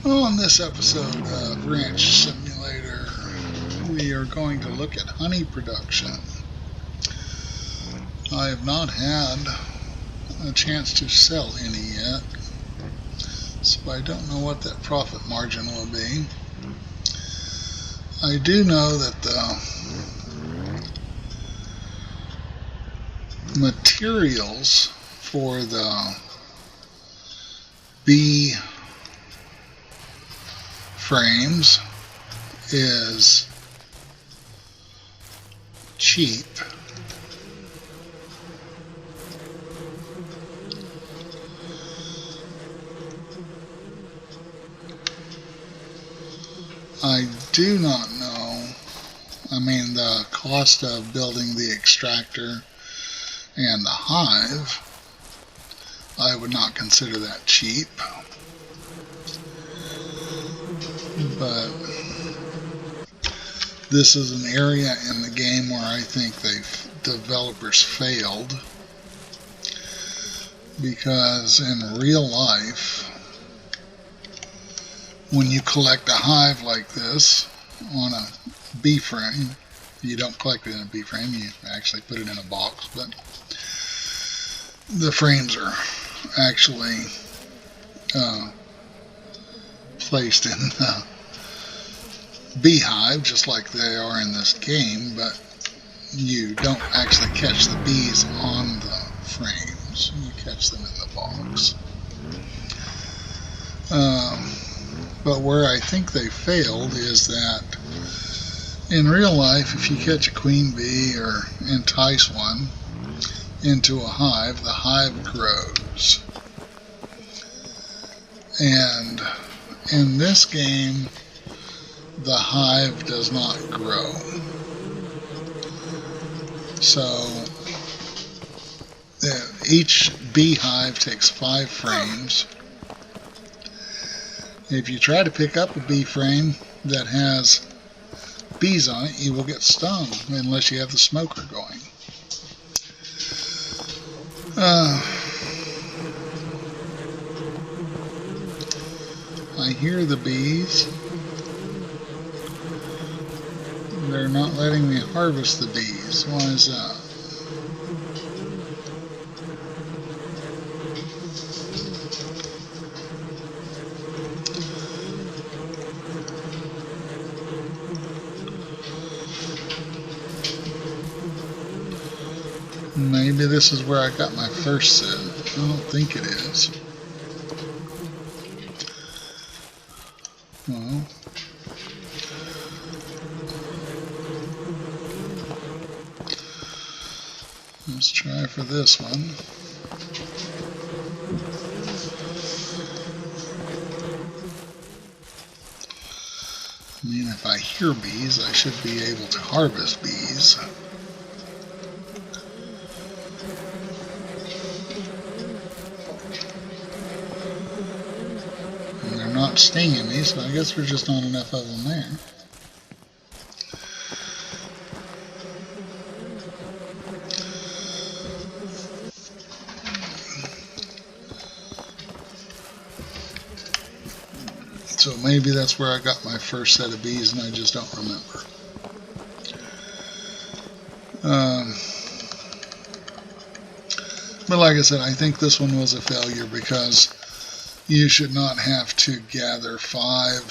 On this episode of Ranch Simulator, we are going to look at honey production. I have not had a chance to sell any yet, so I don't know what that profit margin will be. I do know that the materials for the bee frames is cheap. I do not know, the cost of building the extractor and the hive, I would not consider that cheap. But this is an area in the game where I think developers failed, because in real life, when you collect a hive like this on a bee frame, you don't collect it in a bee frame, you actually put it in a box, but the frames are actually placed in the beehive just like they are in this game, but you don't actually catch the bees on the frames, you catch them in the box. But where I think they failed is that in real life, if you catch a queen bee or entice one into a hive, the hive grows. And in this game, the hive does not grow. So each beehive takes 5 frames. If you try to pick up a bee frame that has bees on it, you will get stung unless you have the smoker going. I hear the bees. They're not letting me harvest the bees. Why is that? Maybe this is where I got my first set. I don't think it is. Well, let's try for this one. If I hear bees, I should be able to harvest bees. And they're not stinging me, so I guess there's just not enough of them there. So maybe that's where I got my first set of bees and I just don't remember. But like I said, I think this one was a failure because you should not have to gather 5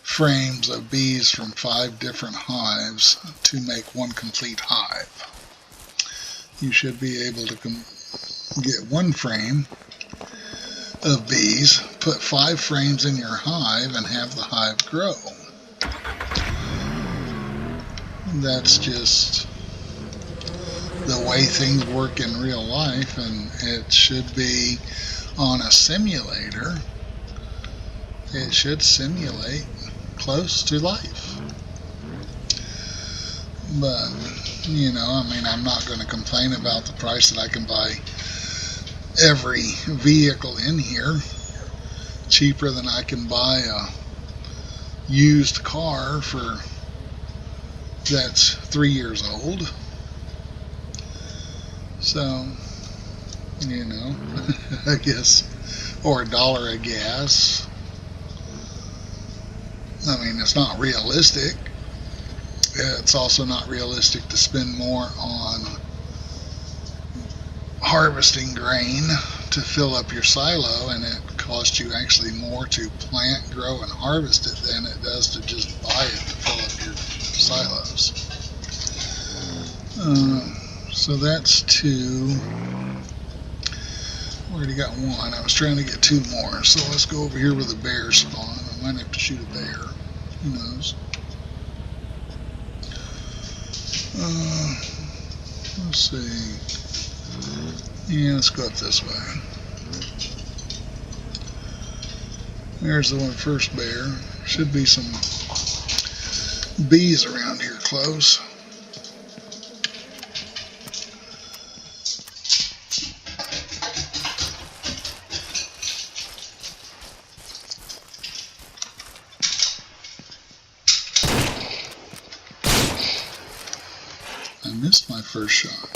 frames of bees from 5 different hives to make one complete hive. You should be able to get 1 frame of bees, put 5 frames in your hive, and have the hive grow. That's just the way things work in real life, and it should be on a simulator. It should simulate close to life. But, I'm not going to complain about the price that I can buy every vehicle in here cheaper than I can buy a used car that's 3 years old. So, I guess, or $1 a gas. I mean, it's not realistic. It's also not realistic to spend more on harvesting grain to fill up your silo, and it costs you actually more to plant, grow, and harvest it than it does to just buy it to fill up your silos. So that's two. Already got one. I was trying to get two more. So let's go over here where the bear spawn. I might have to shoot a bear. Who knows? Let's see. Yeah, let's go up this way. There's the first bear. Should be some bees around here close. I missed my first shot.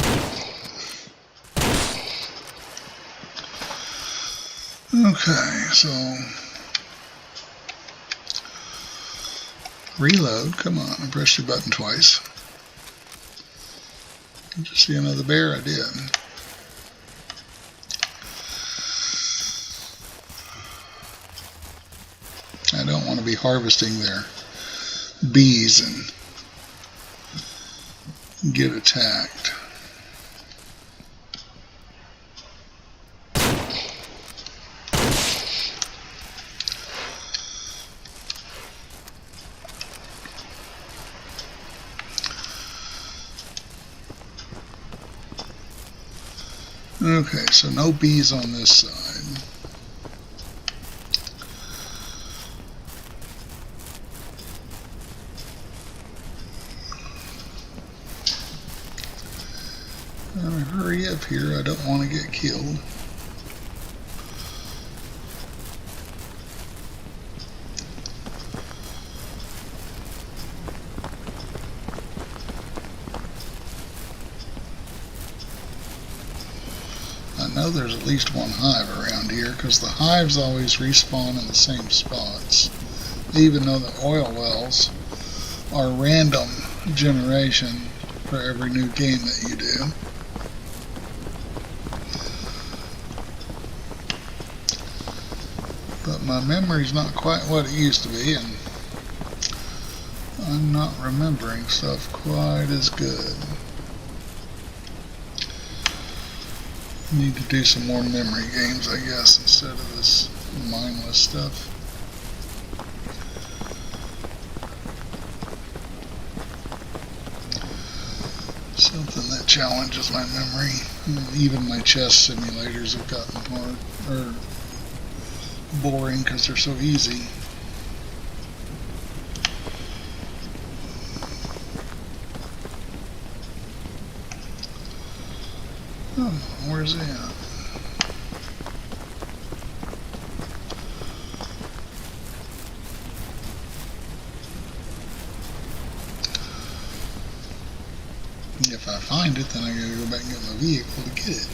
Okay, so reload. Come on, I pressed your button twice. Did you see another bear? I did. I don't want to be harvesting their bees and get attacked. Okay, so no bees on this side. Gotta hurry up here, I don't want to get killed. I know there's at least one hive around here because the hives always respawn in the same spots, even though the oil wells are random generation for every new game that you do. But my memory's not quite what it used to be, and I'm not remembering stuff quite as good. Need to do some more memory games, I guess, instead of this mindless stuff. Something that challenges my memory. Even my chess simulators have gotten hard or boring because they're so easy. Oh, where's he at? If I find it, then I gotta go back and get my vehicle to get it.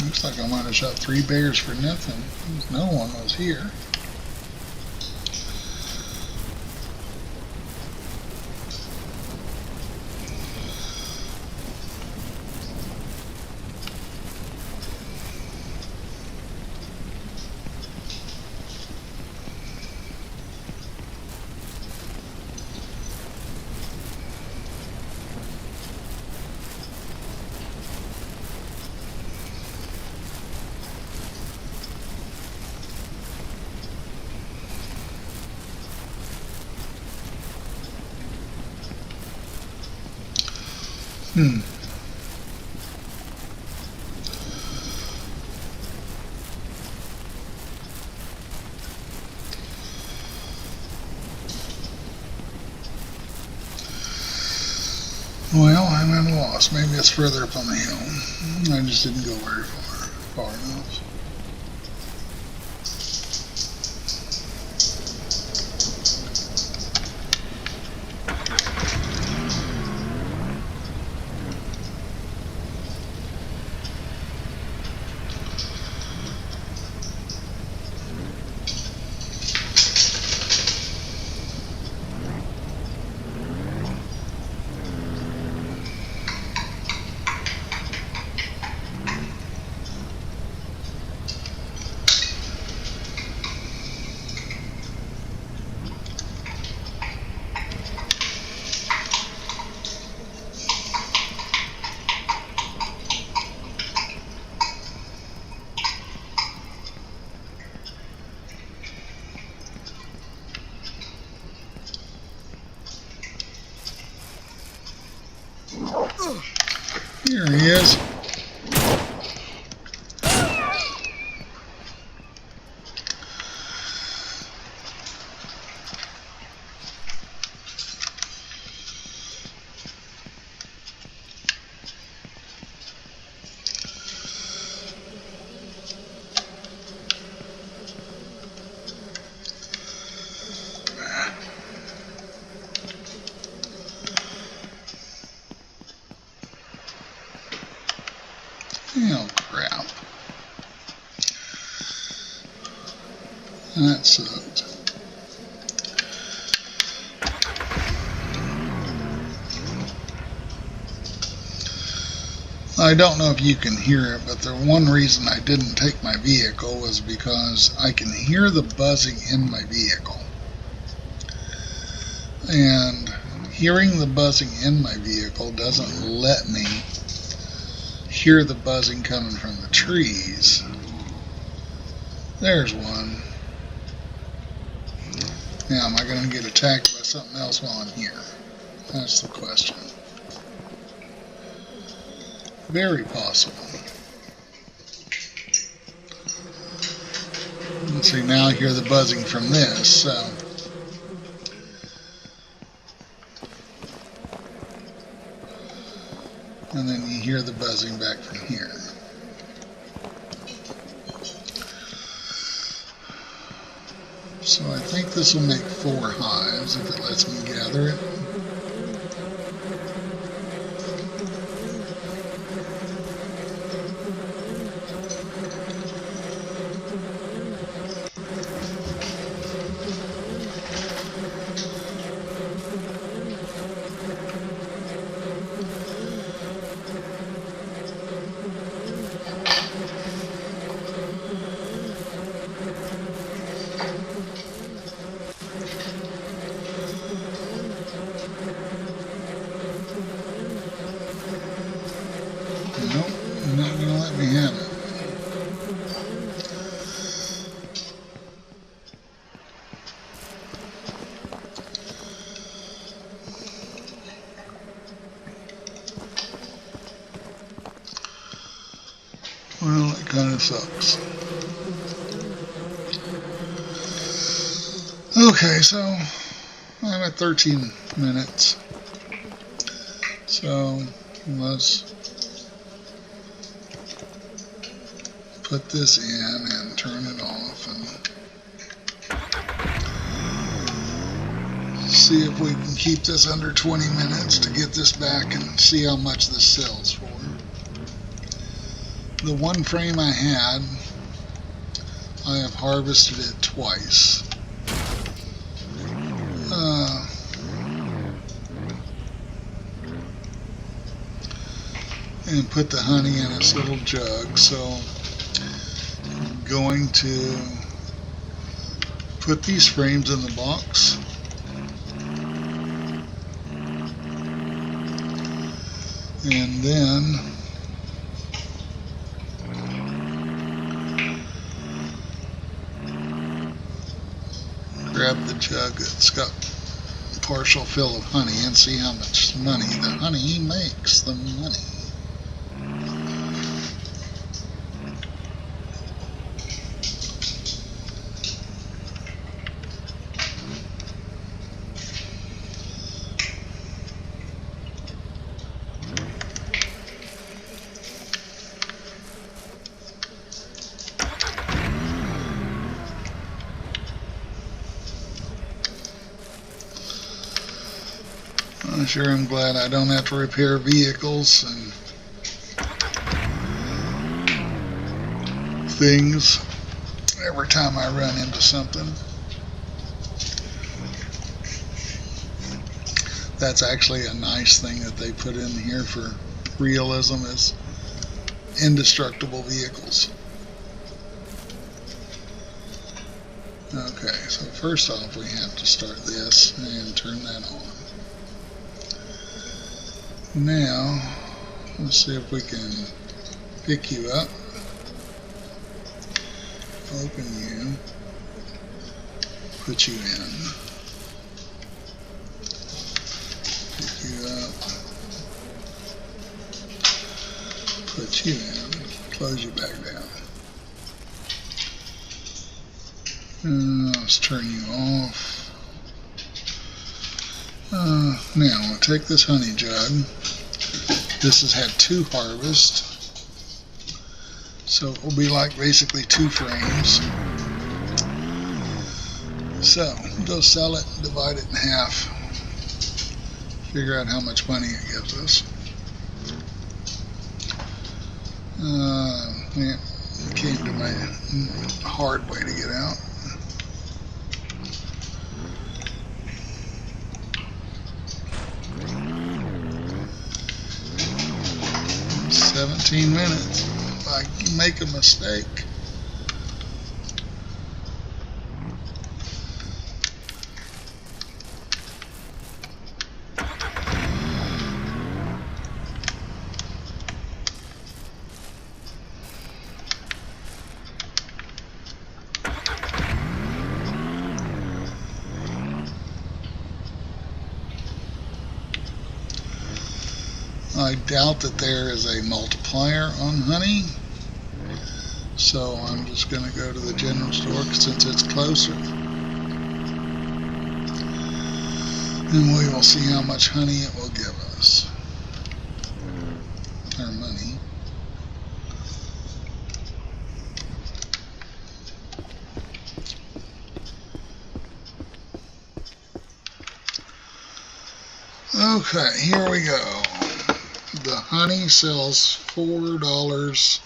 Looks like I might have shot 3 bears for nothing. No one was here. Hmm. Well, I'm at a loss. Maybe it's further up on the hill. I just didn't go very far enough. Here he is. Oh, crap. That sucked. I don't know if you can hear it, but the one reason I didn't take my vehicle was because I can hear the buzzing in my vehicle. And hearing the buzzing in my vehicle doesn't let me hear the buzzing coming from the trees. There's one. Now, am I going to get attacked by something else while I'm here? That's the question. Very possible. Let's see, now I hear the buzzing from this, so. And then you hear the buzzing back from here. So I think this will make 4 hives if it lets me gather it. Nope, you're not going to let me have it. Well, it kind of sucks. Okay, so I'm at 13 minutes. So let's put this in and turn it off and see if we can keep this under 20 minutes to get this back and see how much this sells for. The one frame I had, I have harvested it twice. And put the honey in its little jug, so I'm going to put these frames in the box. And then grab the jug that's got partial fill of honey and see how much money the honey makes. The money. I sure am glad I don't have to repair vehicles and things every time I run into something. That's actually a nice thing that they put in here for realism, is indestructible vehicles. Okay, so first off we have to start this and turn that on. Now, let's see if we can pick you up, open you, put you in, pick you up, put you in, close you back down. Let's turn you off. Now, I'm going to take this honey jug. This has had 2 harvests, so it will be like basically 2 frames. So, go sell it, divide it in half, figure out how much money it gives us. Yeah, came to my hard way to get out. "17 minutes. If I make a mistake." I doubt that there is a multiplier on honey, so I'm just going to go to the general store since it's closer, and we will see how much honey it will give us, our money. Okay, here we go. The honey sells $4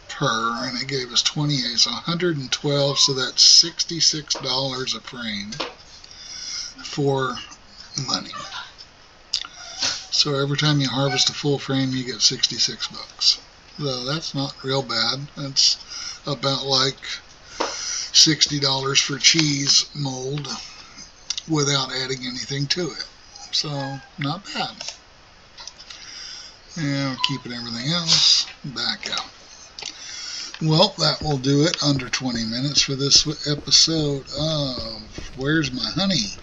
per, and it gave us 28, so 112, so that's $66 a frame for money. So every time you harvest a full frame, you get 66 bucks. So that's not real bad. That's about like $60 for cheese mold without adding anything to it. So not bad. And keeping everything else back out. Well, that will do it. Under 20 minutes for this episode of Where's My Honey?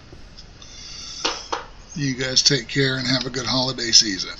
You guys take care and have a good holiday season.